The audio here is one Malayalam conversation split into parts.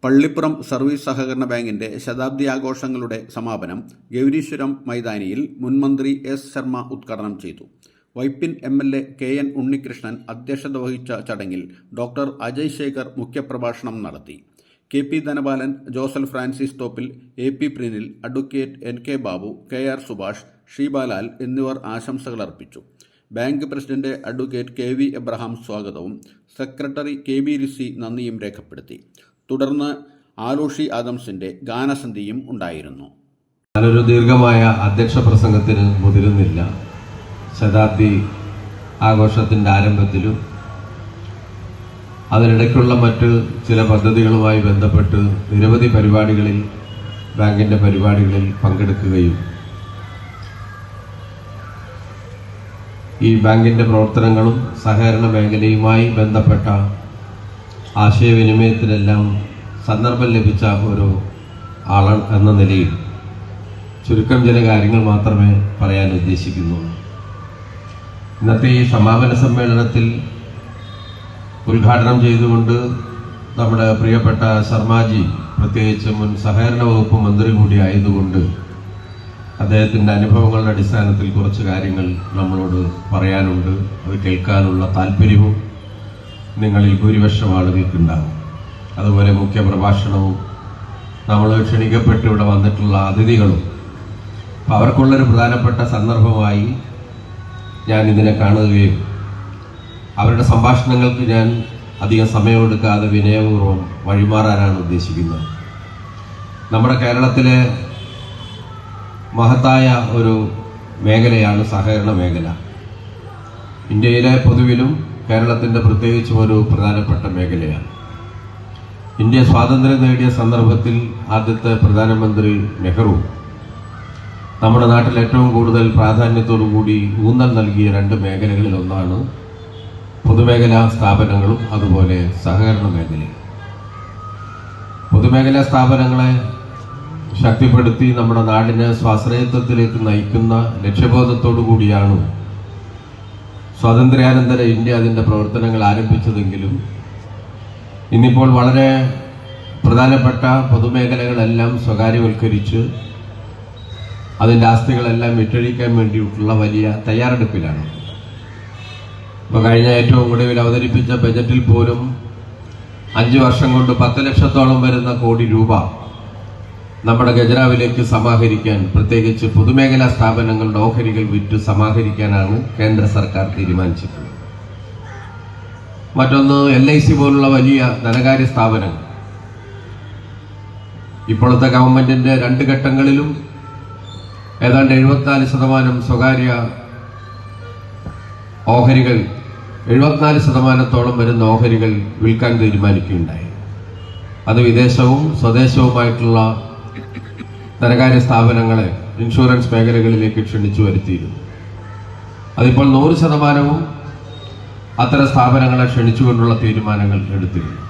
പള്ളിപ്പുറം സർവീസ് സഹകരണ ബാങ്കിന്റെ ശതാബ്ദി ആഘോഷങ്ങളുടെ സമാപനം ഗൗരീശ്വരം മൈതാനിയിൽ മുൻമന്ത്രി എസ് ശർമ്മ ഉദ്ഘാടനം ചെയ്തു. വൈപ്പിൻ എം.എൽ.എ. കെ.എൻ. ഉണ്ണികൃഷ്ണൻ അധ്യക്ഷത വഹിച്ച ചടങ്ങിൽ ഡോക്ടർ അജയ് ശേഖർ മുഖ്യപ്രഭാഷണം നടത്തി. KP. Dhanapalan, Josal Francis Thoppil, AP. Prinil, advocate NK. Babu, KR. Subhash, Sheebalal എന്നിവർ ആശംസകൾ അർപ്പിച്ചു. Bank president advocate KV. Abraham സ്വാഗതവും സെക്രട്ടറി കെ.ബി. രിസി നന്ദിയും രേഖപ്പെടുത്തി. തുടർന്ന് ആലോഷി ആദംസിന്റെ ഗാനസന്ധിയും ഉണ്ടായിരുന്നു. ഞാനൊരു ദീർഘമായ അധ്യക്ഷ പ്രസംഗത്തിന് മുതിരുന്നില്ല. ശതാബ്ദി ആഘോഷത്തിൻ്റെ ആരംഭത്തിലും അതിനിടയ്ക്കുള്ള മറ്റ് ചില പദ്ധതികളുമായി ബന്ധപ്പെട്ട് നിരവധി പരിപാടികളിൽ ബാങ്കിൻ്റെ പരിപാടികളിൽ പങ്കെടുക്കുകയും ഈ ബാങ്കിൻ്റെ പ്രവർത്തനങ്ങളും സഹകരണ മേഖലയുമായി ബന്ധപ്പെട്ട ആശയവിനിമയത്തിനെല്ലാം സന്ദർഭം ലഭിച്ച ഒരു ആൾ എന്ന നിലയിൽ ചുരുക്കം ചില കാര്യങ്ങൾ മാത്രമേ പറയാൻ ഉദ്ദേശിക്കുന്നുള്ളൂ. ഇന്നത്തെ ഈ സമാപന സമ്മേളനത്തിൽ ഉദ്ഘാടനം ചെയ്തുകൊണ്ട് നമ്മുടെ പ്രിയപ്പെട്ട ശർമാജി, പ്രത്യേകിച്ച് മുൻ സഹകരണ വകുപ്പ് മന്ത്രി കൂടി ആയതുകൊണ്ട് അദ്ദേഹത്തിൻ്റെ അനുഭവങ്ങളുടെ അടിസ്ഥാനത്തിൽ കുറച്ച് കാര്യങ്ങൾ നമ്മളോട് പറയാനുണ്ട്. അത് കേൾക്കാനുള്ള താല്പര്യവും നിങ്ങളിൽ ഭൂരിപക്ഷം ആളുകൾക്കുണ്ടാകും. അതുപോലെ മുഖ്യപ്രഭാഷണവും നമ്മൾ ക്ഷണിക്കപ്പെട്ട് ഇവിടെ വന്നിട്ടുള്ള അതിഥികളും. അപ്പോൾ അവർക്കുള്ളൊരു പ്രധാനപ്പെട്ട സന്ദർഭമായി ഞാൻ ഇതിനെ കാണുകയും അവരുടെ സംഭാഷണങ്ങൾക്ക് ഞാൻ അധികം സമയമെടുക്കാതെ വിനയപൂർവ്വം വഴിമാറാനാണ് ഉദ്ദേശിക്കുന്നത്. നമ്മുടെ കേരളത്തിലെ മഹത്തായ ഒരു മേഖലയാണ് സഹകരണ മേഖല. ഇന്ത്യയിലെ പൊതുവിലും കേരളത്തിൻ്റെ പ്രത്യേകിച്ചും ഒരു പ്രധാനപ്പെട്ട മേഖലയാണ്. ഇന്ത്യ സ്വാതന്ത്ര്യം നേടിയ സന്ദർഭത്തിൽ ആദ്യത്തെ പ്രധാനമന്ത്രി നെഹ്റു നമ്മുടെ നാട്ടിൽ ഏറ്റവും കൂടുതൽ പ്രാധാന്യത്തോടു കൂടി ഊന്നൽ നൽകിയ രണ്ട് മേഖലകളിൽ ഒന്നാണ് പൊതുമേഖലാ സ്ഥാപനങ്ങളും അതുപോലെ സഹകരണ മേഖലയും. പൊതുമേഖലാ സ്ഥാപനങ്ങളെ ശക്തിപ്പെടുത്തി നമ്മുടെ നാടിനെ സ്വാശ്രയത്വത്തിലേക്ക് നയിക്കുന്ന ലക്ഷ്യബോധത്തോടു കൂടിയാണ് സ്വാതന്ത്ര്യാനന്തര ഇന്ത്യ അതിൻ്റെ പ്രവർത്തനങ്ങൾ ആരംഭിച്ചതെങ്കിലും ഇന്നിപ്പോൾ വളരെ പ്രധാനപ്പെട്ട പൊതുമേഖലകളെല്ലാം സ്വകാര്യവൽക്കരിച്ച് അതിൻ്റെ ആസ്തികളെല്ലാം വിറ്റഴിക്കാൻ വേണ്ടിയിട്ടുള്ള വലിയ തയ്യാറെടുപ്പിലാണ്. ഇപ്പോൾ കഴിഞ്ഞ ഏറ്റവും ഒടുവിൽ അവതരിപ്പിച്ച ബജറ്റിൽ പോലും 5 വർഷം കൊണ്ട് 10 ലക്ഷത്തോളം വരുന്ന കോടി രൂപ നമ്മുടെ ഖജനാവിലേക്ക് സമാഹരിക്കാൻ, പ്രത്യേകിച്ച് പൊതുമേഖലാ സ്ഥാപനങ്ങളുടെ ഓഹരികൾ വിറ്റ് സമാഹരിക്കാനാണ് കേന്ദ്ര സർക്കാർ തീരുമാനിച്ചിട്ടുള്ളത്. മറ്റൊന്ന് LIC പോലുള്ള വലിയ ധനകാര്യ സ്ഥാപനങ്ങൾ. ഇപ്പോഴത്തെ ഗവൺമെന്റിന്റെ 2 ഘട്ടങ്ങളിലും ഏതാണ്ട് 74% സ്വകാര്യ ഓഹരികൾ, 74%-ഓളം വരുന്ന ഓഹരികൾ വിൽക്കാൻ തീരുമാനിക്കുകയുണ്ടായി. അത് വിദേശവും സ്വദേശവുമായിട്ടുള്ള ധനകാര്യ സ്ഥാപനങ്ങളെ ഇൻഷുറൻസ് മേഖലകളിലേക്ക് ക്ഷണിച്ചു വരുത്തിയിരുന്നു. അതിപ്പോൾ 100%-വും അത്തരം സ്ഥാപനങ്ങളെ ക്ഷണിച്ചുകൊണ്ടുള്ള തീരുമാനങ്ങൾ എടുത്തിരുന്നു.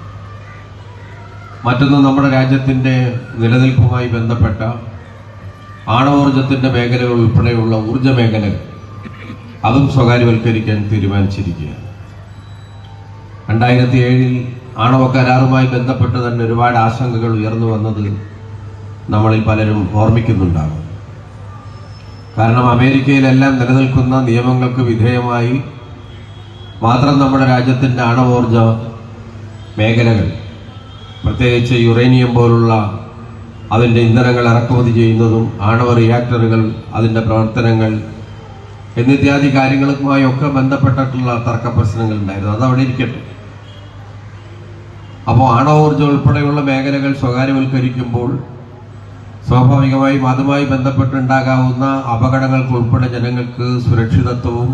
മറ്റൊന്ന്, നമ്മുടെ രാജ്യത്തിൻ്റെ നിലനിൽപ്പുമായി ബന്ധപ്പെട്ട ആണവോർജത്തിൻ്റെ മേഖലകൾ ഉൾപ്പെടെയുള്ള ഊർജ്ജ മേഖലകൾ അതും സ്വകാര്യവൽക്കരിക്കാൻ തീരുമാനിച്ചിരിക്കുകയാണ്. 2007 ആണവ കരാറുമായി ബന്ധപ്പെട്ട് തന്നെ ഒരുപാട് ആശങ്കകൾ ഉയർന്നു വന്നത് നമ്മളിൽ പലരും ഓർമ്മിക്കുന്നുണ്ടാകും. കാരണം അമേരിക്കയിലെല്ലാം നിലനിൽക്കുന്ന നിയമങ്ങൾക്ക് വിധേയമായി മാത്രം നമ്മുടെ രാജ്യത്തിൻ്റെ ആണവോർജ മേഖലകൾ, പ്രത്യേകിച്ച് യുറേനിയം പോലുള്ള അതിൻ്റെ ഇന്ധനങ്ങൾ ഇറക്കുമതി ചെയ്യുന്നതും ആണവ റിയാക്ടറുകൾ, അതിൻ്റെ പ്രവർത്തനങ്ങൾ എന്നിത്യാദി കാര്യങ്ങളുമായൊക്കെ ബന്ധപ്പെട്ടിട്ടുള്ള തർക്ക പ്രശ്നങ്ങൾ ഉണ്ടായിരുന്നു. അതവിടെ ഇരിക്കട്ടെ. അപ്പോൾ ആണവോർജ്ജം ഉൾപ്പെടെയുള്ള മേഖലകൾ സ്വകാര്യവൽക്കരിക്കുമ്പോൾ സ്വാഭാവികമായും അതുമായി ബന്ധപ്പെട്ടുണ്ടാകാവുന്ന അപകടങ്ങൾക്ക് ഉൾപ്പെടെ ജനങ്ങൾക്ക് സുരക്ഷിതത്വവും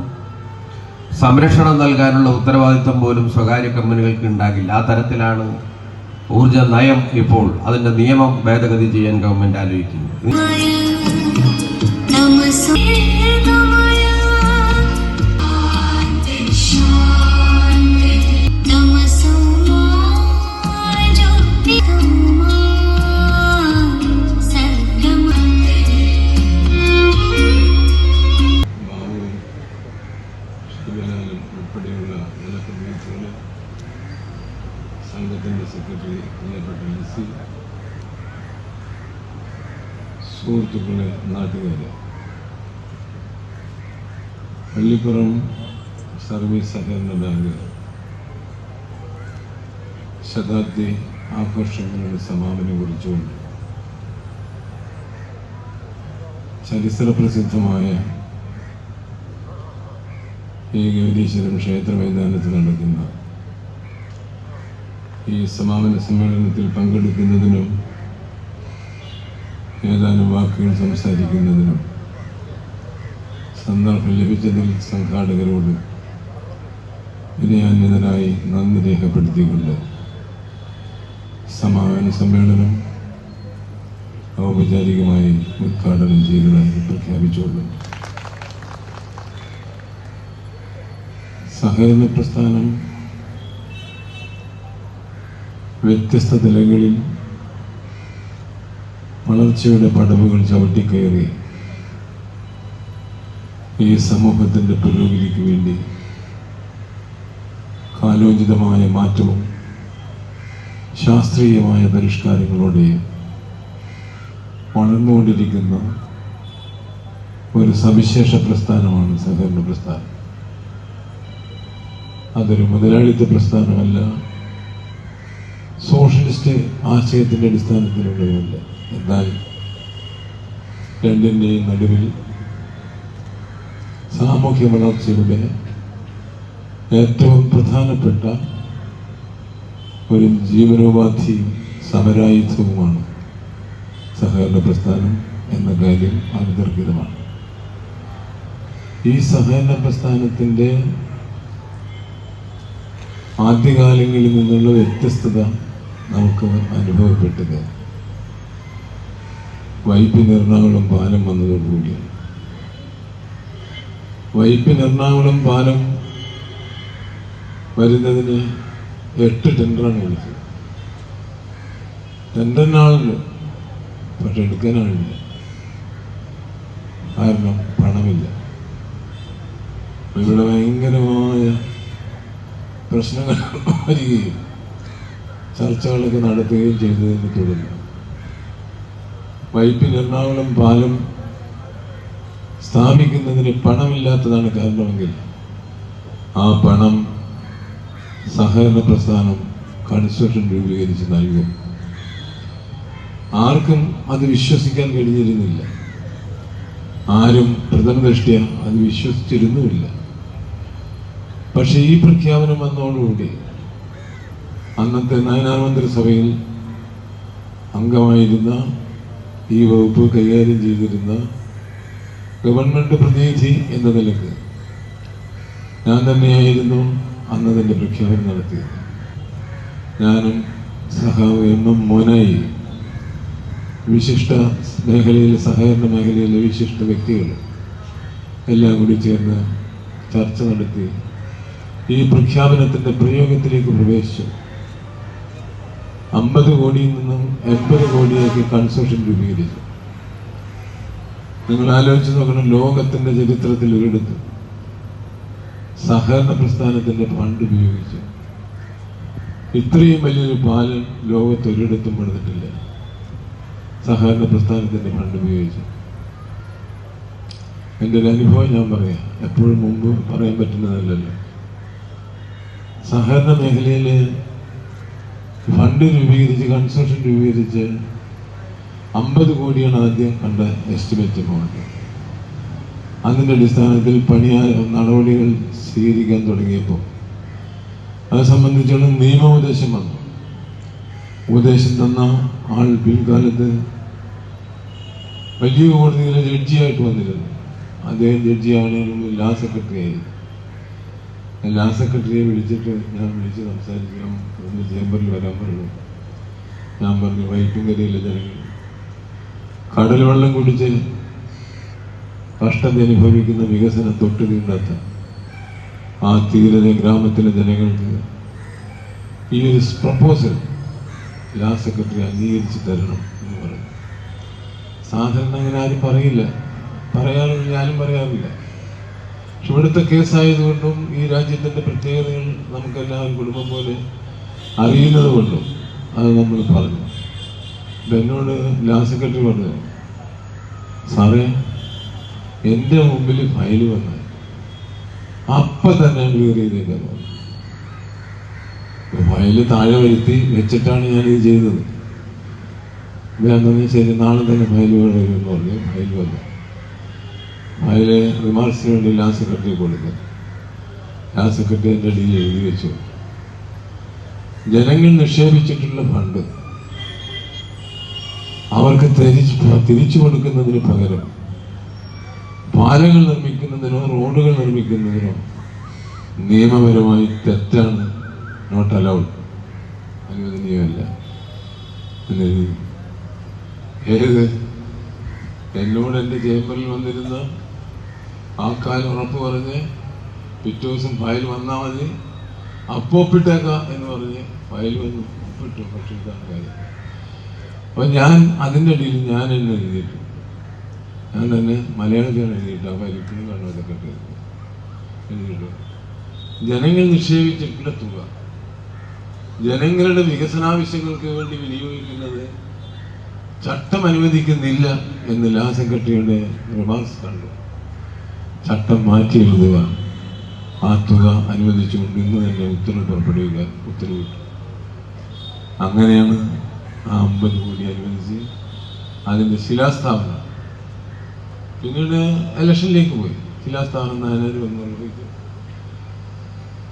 സംരക്ഷണം നൽകാനുള്ള ഉത്തരവാദിത്വം പോലും സ്വകാര്യ കമ്പനികൾക്ക് ഉണ്ടാകില്ല. ആ തരത്തിലാണ് ഊർജ നയം ഇപ്പോൾ അതിൻ്റെ നിയമം ഭേദഗതി ചെയ്യാൻ ഗവൺമെന്റ് ആലോചിക്കുന്നു. ഉൾപ്പെടെയുള്ള ജനപ്രതിനിധികൾ, സംഘത്തിൻ്റെ സെക്രട്ടറി പ്രിയപ്പെട്ട ലിസി, സുഹൃത്തുക്കളെ, നാട്ടുകാരെ, പള്ളിപ്പുറം സർവീസ് സഹകരണ ബാങ്ക് ശതാബ്ദി ആഘോഷങ്ങളുടെ സമാപനം കുറിച്ചുകൊണ്ട് ചരിത്രപ്രസിദ്ധമായ ഈ ഗൗരീശ്വരം ക്ഷേത്ര മൈതാനത്ത് നടക്കുന്ന ഈ സമാപന സമ്മേളനത്തിൽ പങ്കെടുക്കുന്നതിനും ഏതാനും വാക്കുകൾ സംസാരിക്കുന്നതിനും സന്ദർഭം ലഭിച്ചതിൽ സംഘാടകരോട് വിനയാന്വിതനായി നന്ദി രേഖപ്പെടുത്തിക്കൊണ്ട് സമാപന സമ്മേളനം ഔപചാരികമായി ഉദ്ഘാടനം ചെയ്തതായി പ്രഖ്യാപിച്ചുകൊള്ളുന്നു. സഹകരണ പ്രസ്ഥാനം വ്യത്യസ്ത തലങ്ങളിൽ വളർച്ചയുടെ പടവുകൾ ചവിട്ടിക്കയറി ഈ സമൂഹത്തിൻ്റെ പുരോഗതിക്ക് വേണ്ടി കാലോചിതമായ മാറ്റവും ശാസ്ത്രീയമായ പരിഷ്കാരങ്ങളോടെ വളർന്നുകൊണ്ടിരിക്കുന്ന ഒരു സവിശേഷ പ്രസ്ഥാനമാണ് സഹകരണ പ്രസ്ഥാനം. അതൊരു മുതലാളിത്ത പ്രസ്ഥാനമല്ല, സോഷ്യലിസ്റ്റ് ആശയത്തിൻ്റെ അടിസ്ഥാനത്തിലുള്ളതുമല്ല. എന്നാൽ രണ്ടിൻ്റെയും നടുവിൽ സാമൂഹ്യ വളർച്ചയുടെ ഏറ്റവും പ്രധാനപ്പെട്ട ഒരു ജീവനോപാധി സമരായുധവുമാണ് സഹകരണ പ്രസ്ഥാനം എന്ന കാര്യം അന്തർഗതമാണ്. ഈ സഹകരണ പ്രസ്ഥാനത്തിൻ്റെ ആദ്യകാലങ്ങളിൽ നിന്നുള്ള വ്യത്യസ്തത നമുക്ക് അനുഭവപ്പെട്ടത് വൈപ്പിൻ എറണാകുളം പാലം വന്നതോടുകൂടിയാണ്. വൈപ്പിൻ എറണാകുളം പാലം വരുന്നതിന് 8 ടെൻഡറാണ് വിളിച്ചത്. ടെൻഡറിനാളുണ്ട്, പക്ഷെ എടുക്കാനാളില്ല. കാരണം പണമില്ല. ഇവിടെ ഭയങ്കരമായ പ്രശ്നങ്ങൾ വരികയും ചർച്ചകളൊക്കെ നടത്തുകയും ചെയ്തതിനെ തുടർന്ന് വൈപ്പിൻ എറണാകുളം പാലം സ്ഥാപിക്കുന്നതിന് പണമില്ലാത്തതാണ് കാരണമെങ്കിൽ ആ പണം സഹകരണ പ്രസ്ഥാനം കൺസ്ട്രക്ഷൻ രൂപീകരിച്ച് നൽകും. ആർക്കും അത് വിശ്വസിക്കാൻ കഴിഞ്ഞിരുന്നില്ല. ആരും പ്രഥമ ദൃഷ്ട്യാ അത് വിശ്വസിച്ചിരുന്നുമില്ല. പക്ഷെ ഈ പ്രഖ്യാപനം വന്നതോടുകൂടി അന്നത്തെ നയനാർ മന്ത്രിസഭയിൽ അംഗമായിരുന്ന, ഈ വകുപ്പ് കൈകാര്യം ചെയ്തിരുന്ന ഗവൺമെന്റ് പ്രതിനിധി എന്ന നിലക്ക് ഞാൻ തന്നെയായിരുന്നു അന്നതിൻ്റെ പ്രഖ്യാപനം നടത്തിയത്. ഞാനും സഖാവ് MM മോനായി വിശിഷ്ട മേഖലയിലെ, സഹകരണ മേഖലയിലെ വിശിഷ്ട വ്യക്തികൾ എല്ലാം കൂടി ചേർന്ന് ചർച്ച നടത്തി ഈ പ്രഖ്യാപനത്തിൻ്റെ പ്രയോഗത്തിലേക്ക് പ്രവേശിച്ചു. 50 കോടിയിൽ നിന്നും 80 കോടിയാക്കി കൺസോർഷ്യം രൂപീകരിച്ചു. നിങ്ങൾ ആലോചിച്ച് നോക്കണം, ലോകത്തിൻ്റെ ചരിത്രത്തിൽ ഒരിടത്ത് സഹകരണ പ്രസ്ഥാനത്തിൻ്റെ ഫണ്ട് ഉപയോഗിച്ചു ഇത്രയും വലിയൊരു പാലം ലോകത്തൊരിടത്തും പണിതിട്ടില്ല. സഹകരണ പ്രസ്ഥാനത്തിൻ്റെ ഫണ്ട് ഉപയോഗിച്ചു. എൻ്റെ ഒരു അനുഭവം ഞാൻ പറയാം, എപ്പോഴും മുമ്പ് പറയാൻ പറ്റുന്നതല്ലല്ലോ. സഹകരണ മേഖലയിൽ ഫണ്ട് രൂപീകരിച്ച്, കൺസോർഷ്യം രൂപീകരിച്ച് 50 കോടിയാണ് ആദ്യം കണ്ട എസ്റ്റിമേറ്റ് എമൗണ്ട്. അതിൻ്റെ അടിസ്ഥാനത്തിൽ നടപടികൾ സ്വീകരിക്കാൻ തുടങ്ങിയപ്പോൾ അത് സംബന്ധിച്ചുള്ള നിയമോപദേശം വന്നു. ഉപദേശം തന്ന ആൾ പിൽക്കാലത്ത് വലിയ കോടതിയിലെ ജഡ്ജിയായിട്ട് വന്നിരുന്നു. അദ്ദേഹം ജഡ്ജിയാണെങ്കിലും ലാ സെക്രട്ടറി ആയിരുന്നു. ലാ സെക്രട്ടറിയെ വിളിച്ചിട്ട് ഞാൻ വിളിച്ച് സംസാരിക്കണം, ഒന്ന് ചേംബറിൽ വരാൻ പറഞ്ഞു. ഞാൻ പറഞ്ഞു, വൈപ്പിൻകരയിലെ ജനങ്ങൾ കടൽ വെള്ളം കുടിച്ച് കഷ്ടത അനുഭവിക്കുന്ന, വികസനം തൊട്ട് തീണ്ടാത്ത ആ തീരത ഗ്രാമത്തിലെ ജനങ്ങൾക്ക് ഈ ഒരു പ്രപ്പോസൽ ലാ സെക്രട്ടറി അംഗീകരിച്ച് തരണം എന്ന് പറഞ്ഞു. സാധാരണ അങ്ങനെ ആരും പറയില്ല, പറയാറില്ല, ഞാനും പറയാറില്ല. പക്ഷെ ഇവിടുത്തെ കേസായതുകൊണ്ടും ഈ രാജ്യത്തിൻ്റെ പ്രത്യേകതകൾ നമുക്കെല്ലാവരും കുടുംബം പോലെ അറിയുന്നത് കൊണ്ടും അത് നമ്മൾ പറഞ്ഞു. എന്നോട് ലാ സെക്രട്ടറി പറഞ്ഞു, സാറേ എൻ്റെ മുമ്പിൽ ഫയൽ വന്നാൽ അപ്പം തന്നെ ക്ലിയർ ചെയ്തേക്കാൻ പറഞ്ഞു. ഫയല് താഴെ വരുത്തി വെച്ചിട്ടാണ് ഞാനിത് ചെയ്തത്. വേണ്ടെന്ന് ശരി, നാളെ തന്നെ ഫയൽ വരുമെന്ന് പറഞ്ഞു. ഫയൽ വന്നു. ഫയല് റിമാർക്സിന് വേണ്ടി ലാ സെക്രട്ടറി കൊടുത്തു. ലാ സെക്രട്ടറി എൻ്റെ ഡീൽ എഴുതി വെച്ചു. ജനങ്ങൾ നിക്ഷേപിച്ചിട്ടുള്ള ഫണ്ട് അവർക്ക് തിരിച്ചു കൊടുക്കുന്നതിന് പകരം പാലങ്ങൾ നിർമ്മിക്കുന്നതിനോ റോഡുകൾ നിർമ്മിക്കുന്നതിനോ നിയമപരമായി തെറ്റാണ്, നോട്ട് അലൗഡ്, അനുവദനീയമല്ല. ഏത് എന്നോട് എൻ്റെ ചേംബറിൽ വന്നിരുന്ന ആൾക്കാർ ഉറപ്പ് പറഞ്ഞ് പിറ്റേ ദിവസം ഫയൽ വന്നാൽ മതി, അപ്പോൾ ഒപ്പിട്ടേക്കാം എന്ന് പറഞ്ഞ് ഫയൽ വന്ന് ഒപ്പിട്ടു. പക്ഷേ ഇതാണ് കാര്യം. അപ്പം ഞാൻ അതിൻ്റെ ഇടയിൽ ഞാൻ എന്നെ എഴുതിയിട്ടു. ഞാൻ തന്നെ മലയാളത്തിലാണ് എഴുതിയിട്ട് ആ ഫയലിപ്പോഴും കാണും. അതൊക്കെ എഴുതിയിട്ടു. ജനങ്ങൾ നിക്ഷേപിച്ചിട്ടുള്ള തുക ജനങ്ങളുടെ വികസനാവശ്യങ്ങൾക്ക് വേണ്ടി വിനിയോഗിക്കുന്നത് ചട്ടം അനുവദിക്കുന്നില്ല എന്ന് ലാ സെക്രട്ടറിയുടെ റിമാർക്സ് കണ്ടു. ചട്ടം മാറ്റി എഴുതുക, ആ തുക അനുവദിച്ചുകൊണ്ട് ഇന്ന് തന്നെ ഉത്തരവ് പുറപ്പെടുവിക്കാൻ ഉത്തരവിട്ടു. അങ്ങനെയാണ് ആ 50 കോടി അനുവദിച്ച് അതിൻ്റെ ശിലാസ്ഥാപനം. പിന്നീട് ഇലക്ഷനിലേക്ക് പോയി. ശിലാസ്ഥാപനം 4,100 രൂപയ്ക്ക്.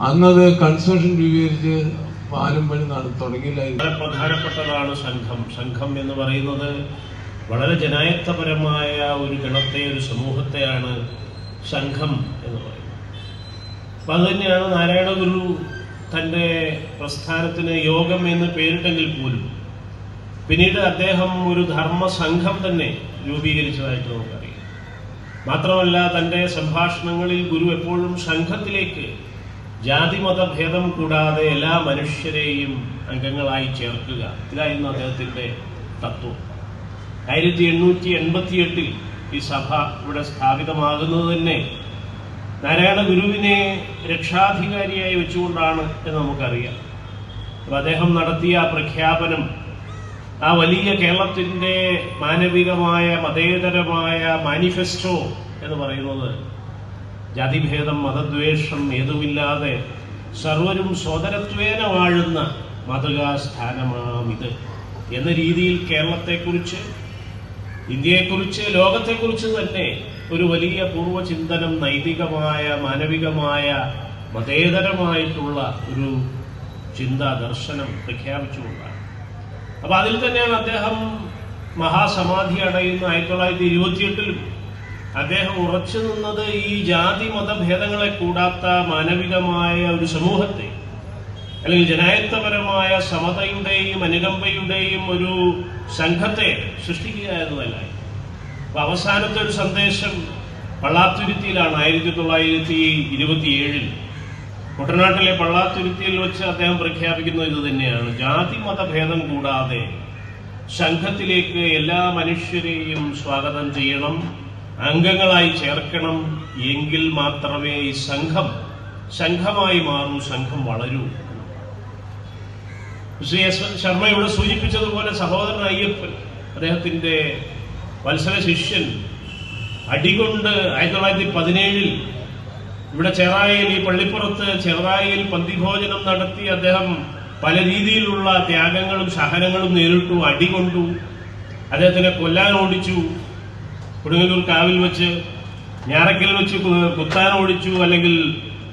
അന്നത് കൺസ്ട്രക്ഷൻ രൂപീകരിച്ച് പാലം പണി തുടങ്ങിയില്ലായിരുന്നു. വളരെ പ്രധാനപ്പെട്ടതാണ് സംഘം. സംഘം എന്ന് പറയുന്നത് വളരെ ജനായത്തപരമായ ഒരു ഗണത്തെ, ഒരു സമൂഹത്തെയാണ് സംഘം എന്ന് പറയുന്നത്. അപ്പം അതുതന്നെയാണ് നാരായണ ഗുരു തൻ്റെ പ്രസ്ഥാനത്തിന് യോഗം എന്ന് പേരിട്ടെങ്കിൽ പോലും പിന്നീട് അദ്ദേഹം ഒരു ധർമ്മസംഘം തന്നെ രൂപീകരിച്ചതായിട്ട് നമുക്കറിയാം. മാത്രമല്ല, തൻ്റെ സംഭാഷണങ്ങളിൽ ഗുരു എപ്പോഴും സംഘത്തിലേക്ക് ജാതിമത ഭേദം കൂടാതെ എല്ലാ മനുഷ്യരെയും അംഗങ്ങളായി ചേർക്കുക, ഇതായിരുന്നു അദ്ദേഹത്തിൻ്റെ തത്വം. 1888 ഈ സഭ ഇവിടെ സ്ഥാപിതമാകുന്നത് തന്നെ നാരായണ ഗുരുവിനെ രക്ഷാധികാരിയായി വെച്ചുകൊണ്ടാണ് എന്ന് നമുക്കറിയാം. അപ്പം അദ്ദേഹം നടത്തിയ പ്രഖ്യാപനം, ആ വലിയ കേരളത്തിൻ്റെ മാനവികമായ മതേതരമായ മാനിഫെസ്റ്റോ എന്ന് പറയുന്നത് ജാതിഭേദം മതദ്വേഷം ഏതുമില്ലാതെ സർവരും സോദരത്വേന വാഴുന്ന മാതൃകാസ്ഥാനമാമിത് എന്ന രീതിയിൽ കേരളത്തെക്കുറിച്ച്, ഇന്ത്യയെക്കുറിച്ച്, ലോകത്തെക്കുറിച്ച് തന്നെ ഒരു വലിയ പൂർവ്വചിന്തനം, നൈതികമായ മാനവികമായ മതേതരമായിട്ടുള്ള ഒരു ചിന്താ ദർശനം പ്രഖ്യാപിച്ചുകൊണ്ടാണ്. അപ്പം അതിൽ തന്നെയാണ് അദ്ദേഹം മഹാസമാധി അടയുന്ന 1928 അദ്ദേഹം ഉറച്ചു നിന്നത് ഈ ജാതി മതഭേദങ്ങളെ കൂടാത്ത മാനവികമായ ഒരു സമൂഹത്തെ, അല്ലെങ്കിൽ ജനായത്തപരമായ സമതയുടെയും അനുകമ്പയുടെയും ഒരു സംഘത്തെ സൃഷ്ടിക്കുക എന്നതല്ല. അപ്പൊ അവസാനത്തെ ഒരു സന്ദേശം പള്ളാത്തുരുത്തിയിലാണ് 1927 കുട്ടനാട്ടിലെ പള്ളാത്തുരുത്തിയിൽ വെച്ച് അദ്ദേഹം പ്രഖ്യാപിക്കുന്നത് ഇത് തന്നെയാണ്. ജാതി മതഭേദം കൂടാതെ സംഘത്തിലേക്ക് എല്ലാ മനുഷ്യരെയും സ്വാഗതം ചെയ്യണം, അംഗങ്ങളായി ചേർക്കണം. എങ്കിൽ മാത്രമേ ഈ സംഘമായി മാറൂ, സംഘം വളരൂ. ശ്രീ എസ് ശർമ്മ ഇവിടെ സൂചിപ്പിച്ചതുപോലെ സഹോദരൻ അയ്യപ്പൻ, അദ്ദേഹത്തിന്റെ വത്സല ശിഷ്യൻ, അടികൊണ്ട് 1917 ഇവിടെ ചെറായിൽ, ഈ പള്ളിപ്പുറത്ത് ചെറായിൽ പന്തിഭോജനം നടത്തി അദ്ദേഹം പല രീതിയിലുള്ള ത്യാഗങ്ങളും സഹനങ്ങളും നേരിട്ടു. അടികൊണ്ടു, അദ്ദേഹത്തിനെ കൊല്ലാൻ ഓടിച്ചു, കൊടുങ്ങല്ലൂർ കാവിൽ വെച്ച്, ഞാറക്കൽ വെച്ച് കുത്താൻ ഓടിച്ചു, അല്ലെങ്കിൽ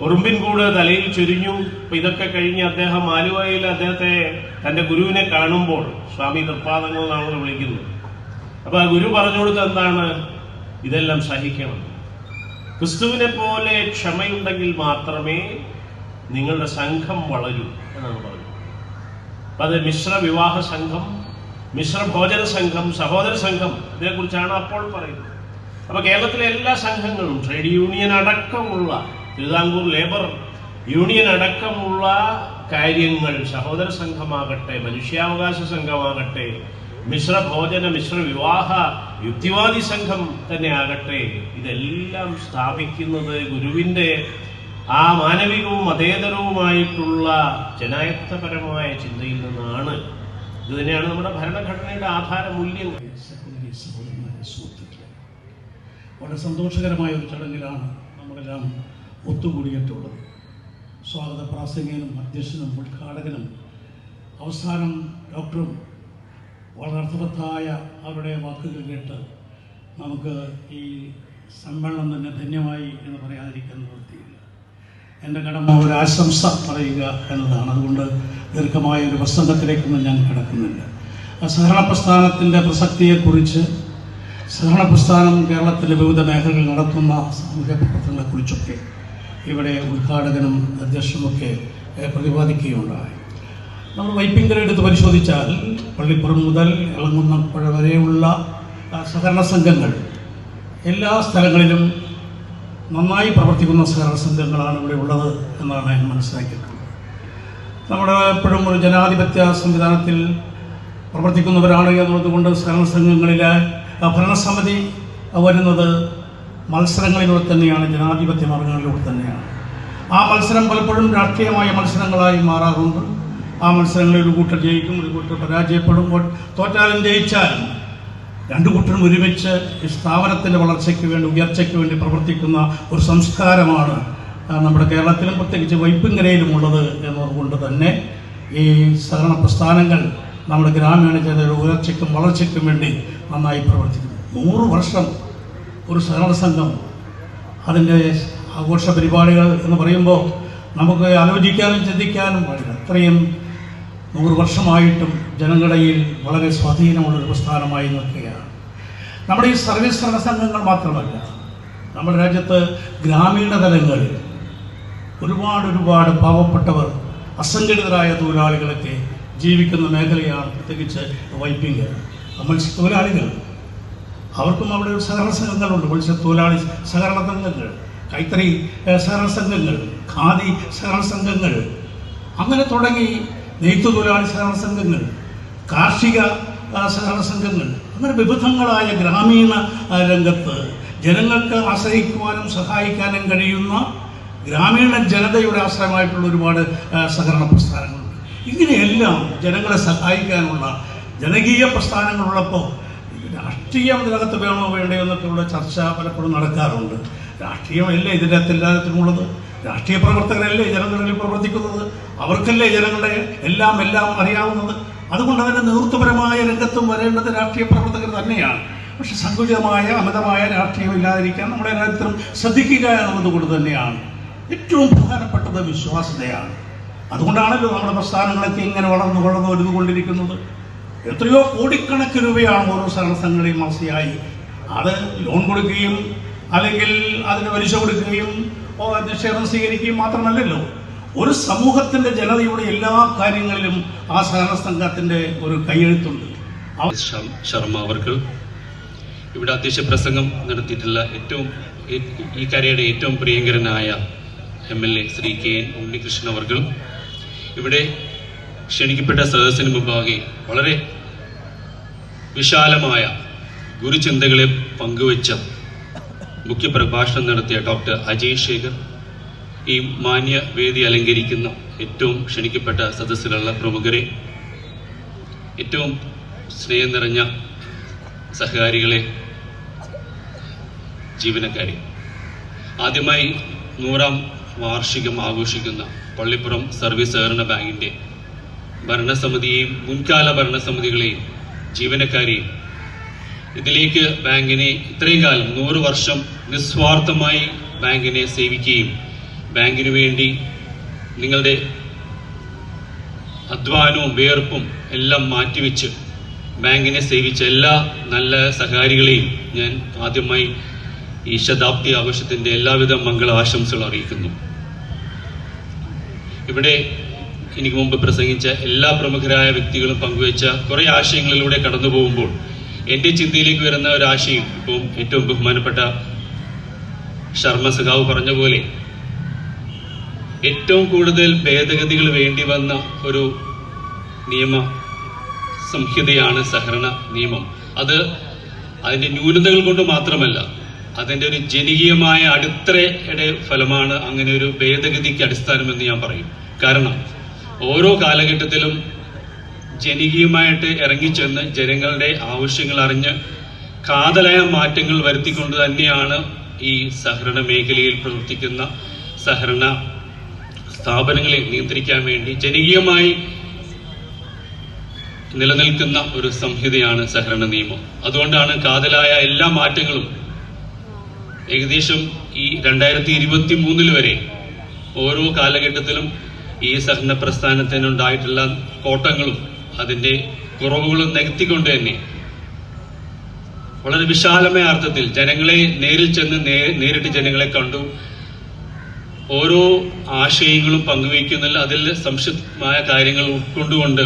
ഉറുമ്പിൻകൂട് തലയിൽ ചൊരിഞ്ഞു. അപ്പൊ ഇതൊക്കെ കഴിഞ്ഞ് അദ്ദേഹം ആലുവയിൽ അദ്ദേഹത്തെ തന്റെ ഗുരുവിനെ കാണുമ്പോൾ സ്വാമി തൃപ്പാദങ്ങൾ എന്നാണ് വിളിക്കുന്നത്. അപ്പൊ ആ ഗുരു പറഞ്ഞു കൊടുത്തത് എന്താണ്? ഇതെല്ലാം സഹിക്കണം. ക്രിസ്തുവിനെ പോലെ ക്ഷമയുണ്ടെങ്കിൽ മാത്രമേ നിങ്ങളുടെ സംഘം വളരൂ എന്നാണ് പറഞ്ഞത്. അപ്പൊ അത് മിശ്ര വിവാഹ സംഘം, മിശ്ര ഭോജന സംഘം, സഹോദര സംഘം, ഇതിനെക്കുറിച്ചാണ് അപ്പോൾ പറയുന്നത്. അപ്പൊ കേരളത്തിലെ എല്ലാ സംഘങ്ങളും, ട്രേഡ് യൂണിയൻ അടക്കമുള്ള, തിരുവിതാംകൂർ ലേബർ യൂണിയൻ അടക്കമുള്ള കാര്യങ്ങൾ, സഹോദര സംഘമാകട്ടെ, മനുഷ്യാവകാശ സംഘമാകട്ടെ, മിശ്ര ഭോജന, മിശ്ര വിവാഹ, യുക്തിവാദി സംഘം തന്നെ ആകട്ടെ, ഇതെല്ലാം സ്ഥാപിക്കുന്നത് ഗുരുവിന്റെ ആ മാനവികവും മതേതരവുമായിട്ടുള്ള ജനായത്തപരമായ ചിന്തയിൽ നിന്നാണ് ഇത് തന്നെയാണ് നമ്മുടെ ഭരണഘടനയുടെ ആധാര മൂല്യങ്ങൾ. സുഹൃത്തുക്കളെ, വളരെ സന്തോഷകരമായ ഒരു ചടങ്ങിലാണ് നമ്മളെല്ലാം ഒത്തുകൂടിയിട്ടുള്ളത്. സ്വാഗത പ്രാസംഗികനും അധ്യക്ഷനും ഉദ്ഘാടകനും അവസാനം ഡോക്ടറും വളരെ അർത്ഥവത്തായ അവരുടെ വാക്കുകൾ കേട്ട് നമുക്ക് ഈ സമ്മേളനം തന്നെ ധന്യമായി എന്ന് പറയാതിരിക്കാൻ നിവൃത്തിയില്ല. എൻ്റെ കടമ ഒരു ആശംസ പറയുക എന്നതാണ്. അതുകൊണ്ട് ദീർഘമായ ഒരു പ്രസംഗത്തിലേക്കൊന്നും ഞാൻ കിടക്കുന്നില്ല. സഹകരണ പ്രസ്ഥാനത്തിൻ്റെ പ്രസക്തിയെക്കുറിച്ച്, സഹകരണ പ്രസ്ഥാനം കേരളത്തിലെ വിവിധ മേഖലകളിൽ നടത്തുന്ന സാമൂഹ്യ പ്രവർത്തനങ്ങളെക്കുറിച്ചൊക്കെ ഇവിടെ ഉദ്ഘാടകനും അധ്യക്ഷനുമൊക്കെ പ്രതിപാദിക്കുകയുണ്ടായി. നമ്മൾ വൈപ്പിങ്കര എടുത്ത് പരിശോധിച്ചാൽ പള്ളിപ്പുറം മുതൽ ഇളങ്ങുന്നപ്പുഴ വരെയുള്ള സഹകരണ സംഘങ്ങൾ എല്ലാ സ്ഥലങ്ങളിലും നന്നായി പ്രവർത്തിക്കുന്ന സഹകരണ സംഘങ്ങളാണ് ഇവിടെ ഉള്ളത് എന്നാണ് ഞാൻ മനസ്സിലാക്കിയിട്ടുള്ളത്. നമ്മുടെ എപ്പോഴും ഒരു ജനാധിപത്യ സംവിധാനത്തിൽ പ്രവർത്തിക്കുന്നവരാണ് എന്നുള്ളതുകൊണ്ട് സഹകരണ സംഘങ്ങളിലെ ഭരണസമിതി വരുന്നത് മത്സരങ്ങളിലൂടെ തന്നെയാണ്, ജനാധിപത്യ മാർഗങ്ങളിലൂടെ തന്നെയാണ്. ആ മത്സരം പലപ്പോഴും രാഷ്ട്രീയമായ മത്സരങ്ങളായി മാറാറുണ്ട്. ആ മത്സരങ്ങളിൽ ഒരു കൂട്ടർ ജയിക്കും, ഒരു കൂട്ടർ പരാജയപ്പെടുമ്പോൾ, തോറ്റാലും ജയിച്ചാലും രണ്ടു കൂട്ടരും ഒരുമിച്ച് ഈ സ്ഥാപനത്തിൻ്റെ വളർച്ചയ്ക്ക് വേണ്ടി, ഉയർച്ചയ്ക്ക് വേണ്ടി പ്രവർത്തിക്കുന്ന ഒരു സംസ്കാരമാണ് നമ്മുടെ കേരളത്തിലും പ്രത്യേകിച്ച് വൈപ്പിങ്കരയിലുമുള്ളത് എന്നതുകൊണ്ട് തന്നെ ഈ സഹകരണ പ്രസ്ഥാനങ്ങൾ നമ്മുടെ ഗ്രാമീണ ജനതയുടെ ഉയർച്ചയ്ക്കും വളർച്ചയ്ക്കും വേണ്ടി നന്നായി പ്രവർത്തിക്കുന്നു. 100 വർഷം ഒരു സഹകരണ സംഘം അതിൻ്റെ ആഘോഷ പരിപാടികൾ എന്ന് പറയുമ്പോൾ നമുക്ക് ആലോചിക്കാനും ചിന്തിക്കാനും പാടില്ല. അത്രയും 100 വർഷമായിട്ടും ജനങ്ങളിടയിൽ വളരെ സ്വാധീനമുള്ളൊരു പ്രസ്ഥാനമായി നിൽക്കുകയാണ്. നമ്മുടെ ഈ സർവീസ് സഹകരണ സംഘങ്ങൾ മാത്രമല്ല, നമ്മുടെ രാജ്യത്ത് ഗ്രാമീണ തലങ്ങളിൽ ഒരുപാട് പാവപ്പെട്ടവർ, അസംഘടിതരായ തൊഴിലാളികളൊക്കെ ജീവിക്കുന്ന മേഖലയാണ് പ്രത്യേകിച്ച് വൈപ്പിങ്കര. മത്സ്യത്തൊഴിലാളികൾ, അവർക്കും അവിടെ ഒരു സഹകരണ സംഘങ്ങളുണ്ട്. മത്സ്യത്തൊഴിലാളി സഹകരണ സംഘങ്ങൾ, കൈത്തറി സഹകരണ സംഘങ്ങൾ, ഖാദി സഹകരണ സംഘങ്ങൾ, അങ്ങനെ തുടങ്ങി നെയ്ത്തുതൊഴിലാളി സഹകരണ സംഘങ്ങൾ, കാർഷിക സഹകരണ സംഘങ്ങൾ, അങ്ങനെ വിവിധങ്ങളായ ഗ്രാമീണ രംഗത്ത് ജനങ്ങൾക്ക് ആശ്രയിക്കുവാനും സഹായിക്കാനും കഴിയുന്ന ഗ്രാമീണ ജനതയുടെ ആശ്രയമായിട്ടുള്ള ഒരുപാട് സഹകരണ പ്രസ്ഥാനങ്ങളുണ്ട്. ഇങ്ങനെയെല്ലാം ജനങ്ങളെ സഹായിക്കാനുള്ള ജനകീയ പ്രസ്ഥാനങ്ങളുള്ളപ്പോൾ രാഷ്ട്രീയം ഇതിനകത്ത് വേണോ വേണ്ടയോ എന്നൊക്കെയുള്ള ചർച്ച പലപ്പോഴും നടക്കാറുണ്ട്. രാഷ്ട്രീയമല്ലേ ഇതിൻ്റെ അകത്ത് എല്ലാത്തിനുമുള്ളത്. രാഷ്ട്രീയ പ്രവർത്തകരല്ലേ ജനങ്ങളിൽ പ്രവർത്തിക്കുന്നത്, അവർക്കല്ലേ ജനങ്ങളുടെ എല്ലാം അറിയാവുന്നത്. അതുകൊണ്ട് അതിൻ്റെ നേതൃത്വപരമായ രംഗത്തും വരേണ്ടത് രാഷ്ട്രീയ പ്രവർത്തകർ തന്നെയാണ്. പക്ഷെ സങ്കുചിതമായ അമിതമായ രാഷ്ട്രീയം ഇല്ലാതിരിക്കാൻ നമ്മുടെ രാജ്യത്തിലും ശ്രദ്ധിക്കുക എന്നതുകൊണ്ട് തന്നെയാണ്. ഏറ്റവും പ്രധാനപ്പെട്ടത് വിശ്വാസ്യതയാണ്. അതുകൊണ്ടാണല്ലോ നമ്മുടെ പ്രസ്ഥാനങ്ങളൊക്കെ ഇങ്ങനെ വളർന്നു വരുന്നുകൊണ്ടിരിക്കുന്നത്. എത്രയോ കോടിക്കണക്കിന് രൂപയാണ് ഓരോ സഹകരണ സംഘടനയും മാസികയായി അത് ലോൺ കൊടുക്കുകയും അല്ലെങ്കിൽ അതിന് പലിശ കൊടുക്കുകയും നിക്ഷേപം സ്വീകരിക്കുകയും മാത്രമല്ലല്ലോ, ഒരു സമൂഹത്തിന്റെ ജനതയുടെ എല്ലാ കാര്യങ്ങളിലും ആ സഹകരണ സംഘത്തിന്റെ ഒരു കൈയെഴുത്തുണ്ട്. ശർമ്മ അവർകൾ ഇവിടെ അധ്യക്ഷ പ്രസംഗം നടത്തിയിട്ടുള്ള ഈ കരയുടെ ഏറ്റവും പ്രിയങ്കരനായ MLA ശ്രീ KN ഉണ്ണികൃഷ്ണൻ അവർകൾ ഇവിടെ ക്ഷണിക്കപ്പെട്ട സദസ്സിന് മുമ്പാകെ വളരെ വിശാലമായ ഗുരുചിന്തകളെ പങ്കുവച്ച മുഖ്യപ്രഭാഷണം നടത്തിയ ഡോക്ടർ അജയ് ശേഖർ, ഈ മാന്യ വേദി അലങ്കരിക്കുന്ന ഏറ്റവും ക്ഷണിക്കപ്പെട്ട സദസ്സിലുള്ള പ്രമുഖരെ, ഏറ്റവും സ്നേഹം നിറഞ്ഞ സഹകാരികളെ, ജീവനക്കാരെ, ആദ്യമായി 100ാം വാർഷികം ആഘോഷിക്കുന്ന പള്ളിപ്പുറം സർവീസ് സഹകരണ ബാങ്കിൻ്റെ ഭരണസമിതിയെയും മുൻകാല ഭരണസമിതികളെയും ജീവനക്കാരെയും ഇതിലേക്ക് ബാങ്കിനെ ഇത്രയും കാലം 100 വർഷം നിസ്വാർത്ഥമായി ബാങ്കിനെ സേവിക്കുകയും ബാങ്കിനു വേണ്ടി നിങ്ങളുടെ അധ്വാനവും വേർപ്പും എല്ലാം മാറ്റിവെച്ച് ബാങ്കിനെ സേവിച്ച എല്ലാ നല്ല സഹകാരികളെയും ഞാൻ ആദ്യമായി ഈ ശതാബ്ദി ആഘോഷത്തിൻ്റെ എല്ലാവിധ മംഗളാശംസകൾ അറിയിക്കുന്നു. ഇവിടെ എനിക്ക് മുമ്പ് പ്രസംഗിച്ച എല്ലാ പ്രമുഖരായ വ്യക്തികളും പങ്കുവച്ച കുറേ ആശയങ്ങളിലൂടെ കടന്നു പോകുമ്പോൾ എൻ്റെ ചിന്തയിലേക്ക് വരുന്ന ഒരു ആശയം, ഇപ്പം ഏറ്റവും ബഹുമാനപ്പെട്ട ശർമ്മ സഖാവ് പറഞ്ഞ പോലെ ഏറ്റവും കൂടുതൽ ഭേദഗതികൾ വേണ്ടി വന്ന ഒരു നിയമ സംഹിതയാണ് സഹകരണ നിയമം. അതിൻ്റെ ന്യൂനതകൾ കൊണ്ട് മാത്രമല്ല, അതിൻ്റെ ഒരു ജനകീയമായ അടിത്തറയുടെ ഫലമാണ് അങ്ങനെ ഒരു ഭേദഗതിക്ക് അടിസ്ഥാനമെന്ന് ഞാൻ പറയും. കാരണം ഓരോ കാലഘട്ടത്തിലും ജനകീയമായിട്ട് ഇറങ്ങിച്ചെന്ന് ജനങ്ങളുടെ ആവശ്യങ്ങൾ അറിഞ്ഞ് കാതലായ മാറ്റങ്ങൾ വരുത്തിക്കൊണ്ട് തന്നെയാണ് ഈ സഹകരണ മേഖലയിൽ പ്രവർത്തിക്കുന്ന സഹകരണ സ്ഥാപനങ്ങളെ നിയന്ത്രിക്കാൻ വേണ്ടി ജനകീയമായി നിലനിൽക്കുന്ന ഒരു സംഹിതയാണ് സഹകരണ നിയമം. അതുകൊണ്ടാണ് കാതലായ എല്ലാ മാറ്റങ്ങളും ഏകദേശം ഈ 2023 വരെ ഓരോ കാലഘട്ടത്തിലും ഈ സഹകരണ പ്രസ്ഥാനത്തിനുണ്ടായിട്ടുള്ള കോട്ടങ്ങളും അതിന്റെ കുറവുകളും നികത്തിക്കൊണ്ട് തന്നെ വളരെ വിശാലമായ അർത്ഥത്തിൽ ജനങ്ങളെ നേരിൽ ചെന്ന് നേരിട്ട് ജനങ്ങളെ കണ്ടു ഓരോ ആശയങ്ങളും പങ്കുവയ്ക്കുന്നതിൽ അതിൽ സംക്ഷിപ്തമായ കാര്യങ്ങൾ ഉൾക്കൊണ്ടുകൊണ്ട്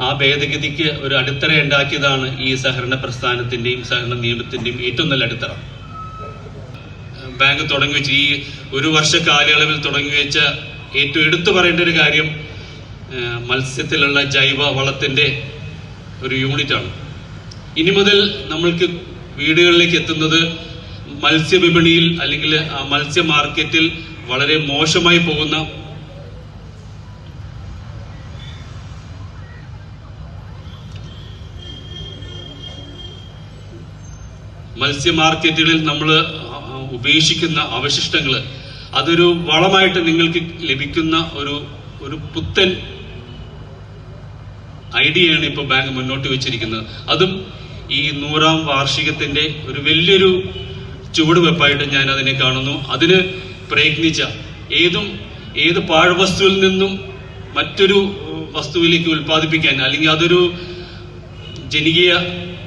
ആ ഭേദഗതിക്ക് ഒരു അടിത്തറ ഉണ്ടാക്കിയതാണ് ഈ സഹകരണ പ്രസ്ഥാനത്തിന്റെയും സഹകരണ നിയമത്തിന്റെയും ഏറ്റവും നല്ല അടിത്തറ. ബാങ്ക് തുടങ്ങി വെച്ച ഈ ഒരു വർഷ കാലയളവിൽ തുടങ്ങി വെച്ച ഏറ്റവും എടുത്തു പറയേണ്ട ഒരു കാര്യം മത്സ്യത്തിലുള്ള ജൈവ വളത്തിന്റെ ഒരു യൂണിറ്റാണ്. ഇനി മുതൽ നമ്മൾക്ക് വീടുകളിലേക്ക് എത്തുന്നത് മത്സ്യവിപണിയിൽ അല്ലെങ്കിൽ മത്സ്യ മാർക്കറ്റിൽ വളരെ മോശമായി പോകുന്ന മത്സ്യ മാർക്കറ്റുകളിൽ നമ്മൾ ഉപേക്ഷിക്കുന്ന അവശിഷ്ടങ്ങൾ അതൊരു വളമായിട്ട് നിങ്ങൾക്ക് ലഭിക്കുന്ന ഒരു പുത്തൻ ഐഡിയയാണ് ഇപ്പോൾ ബാങ്ക് മുന്നോട്ട് വെച്ചിരിക്കുന്നത്. അതും ഈ 100ാം വാർഷികത്തിന്റെ ഒരു വലിയൊരു ചുവടുവെപ്പായിട്ട് ഞാൻ അതിനെ കാണുന്നു. അതിന് പ്രയത്നിച്ച ഏത് പാഴ്വസ്തുവിൽ നിന്നും മറ്റൊരു വസ്തുവിലേക്ക് ഉൽപ്പാദിപ്പിക്കാൻ അല്ലെങ്കിൽ അതൊരു ജനകീയ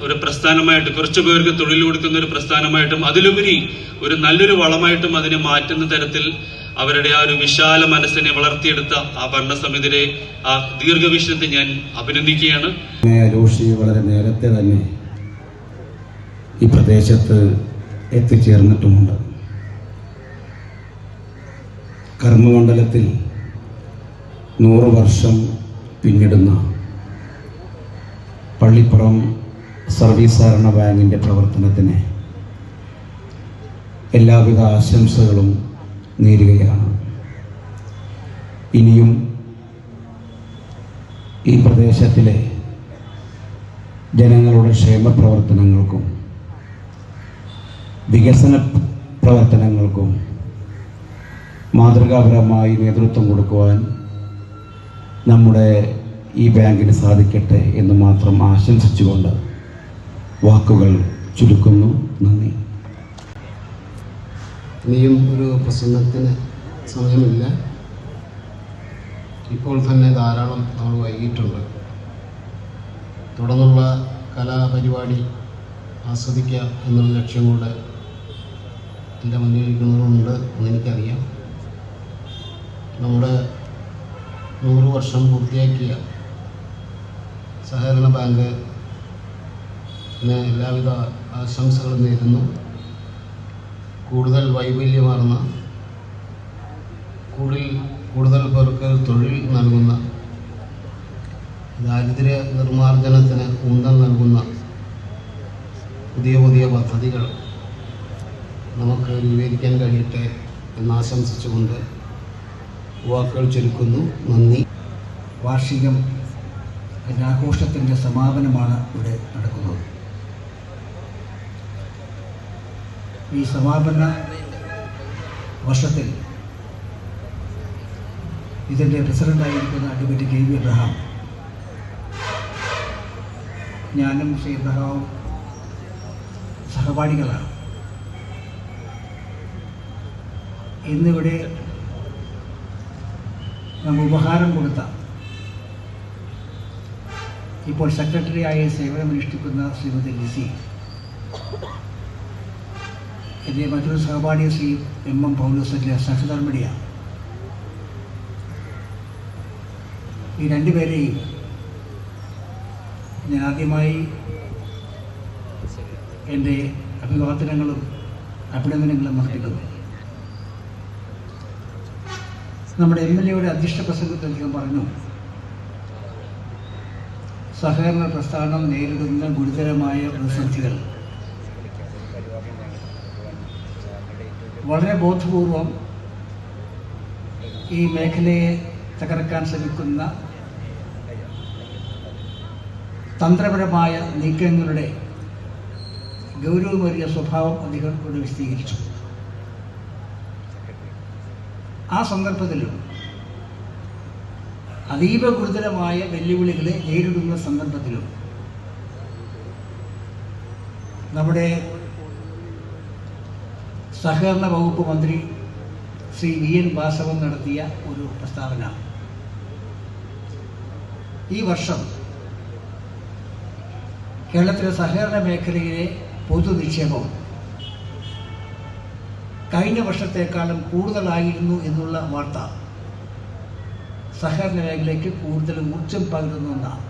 ഒരു പ്രസ്ഥാനമായിട്ട് കുറച്ചു പേർക്ക് തൊഴിൽ കൊടുക്കുന്ന ഒരു പ്രസ്ഥാനമായിട്ടും അതിലുപരി ഒരു നല്ലൊരു വളമായിട്ടും അതിനെ മാറ്റുന്ന തരത്തിൽ അവരുടെ ആ ഒരു വിശാല മനസ്സിനെ വളർത്തിയെടുത്ത ആ ഭരണസമിതിയുടെ ആ ദീർഘവീക്ഷണത്തെ ഞാൻ അഭിനന്ദിക്കുകയാണ്. ജോഷി വളരെ നേരത്തെ തന്നെ ഈ പ്രദേശത്ത് എത്തിച്ചേർന്നിട്ടുമുണ്ട്. കർമ്മമണ്ഡലത്തിൽ 100 വർഷം പിന്നിടുന്ന പള്ളിപ്പുറം സർവീസ് സഹകരണ ബാങ്കിൻ്റെ പ്രവർത്തനത്തിന് എല്ലാവിധ ആശംസകളും നേരുകയാണ്. ഇനിയും ഈ പ്രദേശത്തിലെ ജനങ്ങളുടെ ക്ഷേമ പ്രവർത്തനങ്ങൾക്കും വികസന പ്രവർത്തനങ്ങൾക്കും മാതൃകാപരമായി നേതൃത്വം കൊടുക്കുവാൻ നമ്മുടെ ഈ ബാങ്കിന് സാധിക്കട്ടെ എന്ന് മാത്രം ആശംസിച്ചുകൊണ്ട് വാക്കുകൾ ചുരുക്കുന്നു. നന്ദി. ഇനിയും ഒരു പ്രസംഗത്തിന് സമയമില്ല. ഇപ്പോൾ തന്നെ ധാരാളം നമ്മൾ വൈകിട്ടുണ്ട്. തുടർന്നുള്ള കലാപരിപാടി ആസ്വദിക്കുക എന്നുള്ള ലക്ഷ്യം കൂടെ എൻ്റെ മുന്നിലിരിക്കുന്നതുകൊണ്ട് എന്നെനിക്കറിയാം. നമ്മുടെ 100 വർഷം പൂർത്തിയാക്കിയ സഹകരണ ബാങ്ക് എല്ലാവിധ ആശംസകളും നേരുന്നു. കൂടുതൽ വൈവിധ്യമാർന്ന കൂടുതൽ പേർക്ക് തൊഴിൽ നൽകുന്ന ദാരിദ്ര്യ നിർമ്മാർജ്ജനത്തിന് ഊന്നൽ നൽകുന്ന പുതിയ പദ്ധതികൾ നമുക്ക് വിവരിക്കാൻ കഴിയട്ടെ എന്നാശംസിച്ചുകൊണ്ട് വാക്കുകൾ ചുരുക്കുന്നു. നന്ദി. വാർഷികം ആഘോഷത്തിൻ്റെ സമാപനമാണ് ഇവിടെ നടക്കുന്നത്. ഈ സമാപന വർഷത്തിൽ ഇതിൻ്റെ പ്രസിഡൻ്റായിരിക്കുന്ന അഡ്വക്കേറ്റ് കെ വി എബ്രഹാം, ഞാനും ശ്രീ എബ്രഹാമും സഹപാഠികളാണ്. ഇന്നിവിടെ നമ്മൾ ഉപഹാരം കൊടുത്ത ഇപ്പോൾ സെക്രട്ടറിയായി സേവനമനുഷ്ഠിക്കുന്ന ശ്രീമതി ലിസി, എൻ്റെ മറ്റൊരു സഹപാഠി ശ്രീ എം പൗലോസിൻ്റെ സഹധർമ്മിണിയാണ്. ഈ രണ്ടുപേരെയും ഞാൻ ആദ്യമായി എൻ്റെ അഭിവാദനങ്ങളും അഭിനന്ദനങ്ങളും അർപ്പിക്കുന്നു. നമ്മുടെ MLA അധ്യക്ഷ പ്രസംഗത്തിൽ അദ്ദേഹം പറഞ്ഞു, സഹകരണ പ്രസ്ഥാനം നേരിടുന്ന ഗുരുതരമായ പ്രതിസന്ധികൾ വളരെ ബോധപൂർവം ഈ മേഖലയെ തകർക്കാൻ ശ്രമിക്കുന്ന തന്ത്രപരമായ നീക്കങ്ങളുടെ ഗൗരവമേറിയ സ്വഭാവം അദ്ദേഹം ഇവിടെ വിശദീകരിച്ചു. ആ സന്ദർഭത്തിലും അതീവ ഗുരുതരമായ വെല്ലുവിളികളെ നേരിടുന്ന സന്ദർഭത്തിലും നമ്മുടെ സഹകരണ വകുപ്പ് മന്ത്രി ശ്രീ VN വാസവൻ നടത്തിയ ഒരു പ്രസ്താവന, ഈ വർഷം കേരളത്തിലെ സഹകരണ മേഖലയിലെ പൊതുനിക്ഷേപം കഴിഞ്ഞ വർഷത്തേക്കാളും കൂടുതലായിരുന്നു എന്നുള്ള വാർത്ത സഹകരണ മേഖലയ്ക്ക് കൂടുതൽ ഊർജം പകരുന്ന ഒന്നാണ്.